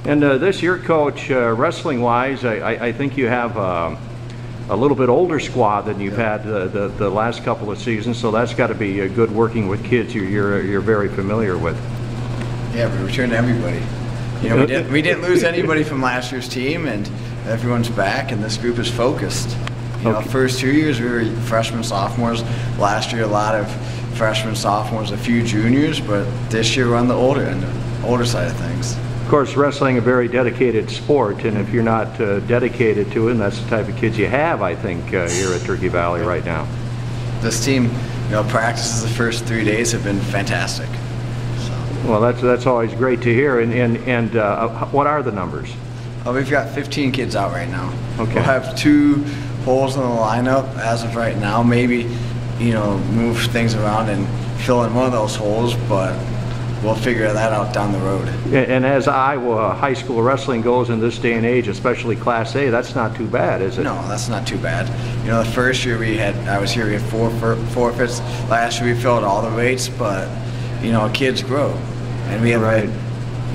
And this year, Coach, wrestling-wise, I think you have a little bit older squad than you've had the last couple of seasons, so that's got to be good working with kids you're very familiar with. Yeah, we returned everybody. You know, we didn't lose anybody from last year's team, and everyone's back, and this group is focused. You know, first 2 years we were freshmen, sophomores. Last year a lot of freshmen, sophomores, a few juniors, but this year we're on the older end, older side of things. Of course, wrestling a very dedicated sport, and if you're not dedicated to it, and that's the type of kids you have, I think, here at Turkey Valley right now. This team, you know, practices the first 3 days have been fantastic. Well, that's always great to hear. And what are the numbers? We've got 15 kids out right now. Okay. We'll have 2 holes in the lineup as of right now. Maybe, you know, move things around and fill in one of those holes, but we'll figure that out down the road. And as Iowa high school wrestling goes in this day and age, especially Class A, that's not too bad, is it? No, that's not too bad. You know, the first year I was here, we had 4 forfeits. Last year we filled all the weights, but, you know, kids grow. And we have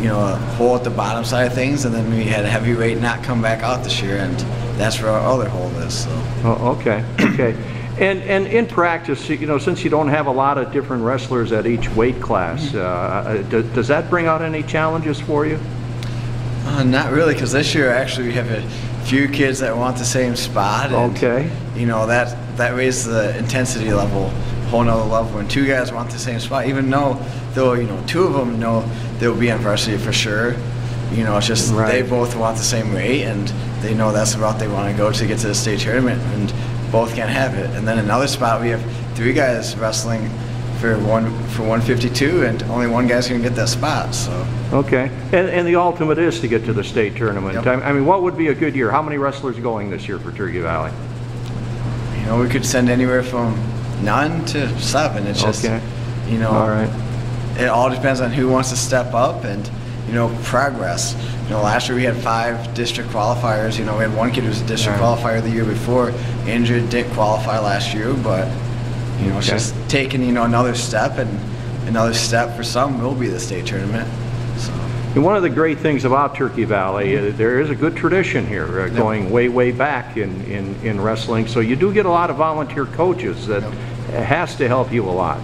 you know, a hole at the bottom side of things, and then we had a heavyweight not come back out this year, and that's where our other hole is. So. Oh, okay, okay. And in practice, you know, since you don't have a lot of different wrestlers at each weight class, does that bring out any challenges for you? Not really, because this year actually we have a few kids that want the same spot. And, you know, that raises the intensity level a whole nother level. When 2 guys want the same spot, even though you know 2 of them know they'll be on varsity for sure. You know, it's just they both want the same weight, and they know that's the route they want to go to get to the state tournament, and both can have it. And then another spot, we have 3 guys wrestling for 152, and only 1 guy's going to get that spot. So. Okay, and the ultimate is to get to the state tournament. Yep. I mean, what would be a good year? How many wrestlers going this year for Turkey Valley? You know, we could send anywhere from none to 7. It's just, you know, it all depends on who wants to step up and, you know, progress. You know, last year we had 5 district qualifiers. You know, we had 1 kid who was a district qualifier the year before, injured, didn't qualify last year, but, you know, it's just taking, you know, another step, and another step for some will be the state tournament. So. And one of the great things about Turkey Valley, there is a good tradition here, going way back in wrestling. So you do get a lot of volunteer coaches that has to help you a lot.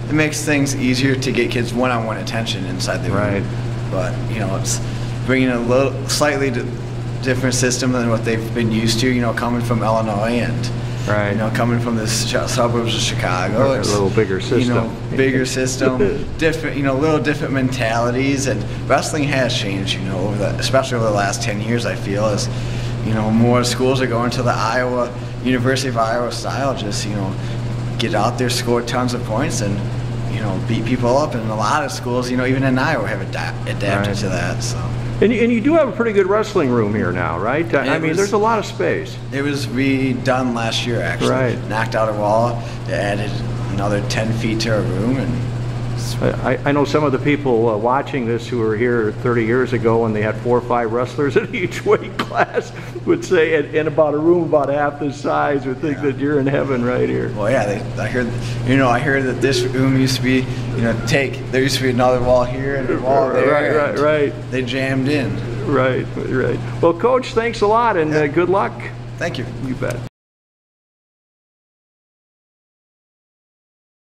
It makes things easier to get kids one-on-one attention inside the room. But, you know, it's bringing a slightly different system than what they've been used to, you know, coming from Illinois and, you know, coming from the suburbs of Chicago. It's a little bigger system. You know, bigger system, different, you know, little different mentalities. And wrestling has changed, you know, especially over the last 10 years, I feel, as, you know, more schools are going to the University of Iowa style, just, you know, get out there, score tons of points, and, you know, beat people up. And a lot of schools, you know, even in Iowa, have adapted to that. So. And you do have a pretty good wrestling room here now, right? I mean, there's a lot of space. It was redone last year, actually. Knocked out a wall, added another 10 feet to our room, and I know some of the people watching this who were here 30 years ago when they had 4 or 5 wrestlers in each weight class would say, in about a room about half this size, would think that you're in heaven right here. Well, yeah, I heard that this room used to be, you know, there used to be another wall here and a wall there. Right. They jammed in. Right. Well, Coach, thanks a lot, and good luck. Thank you. You bet.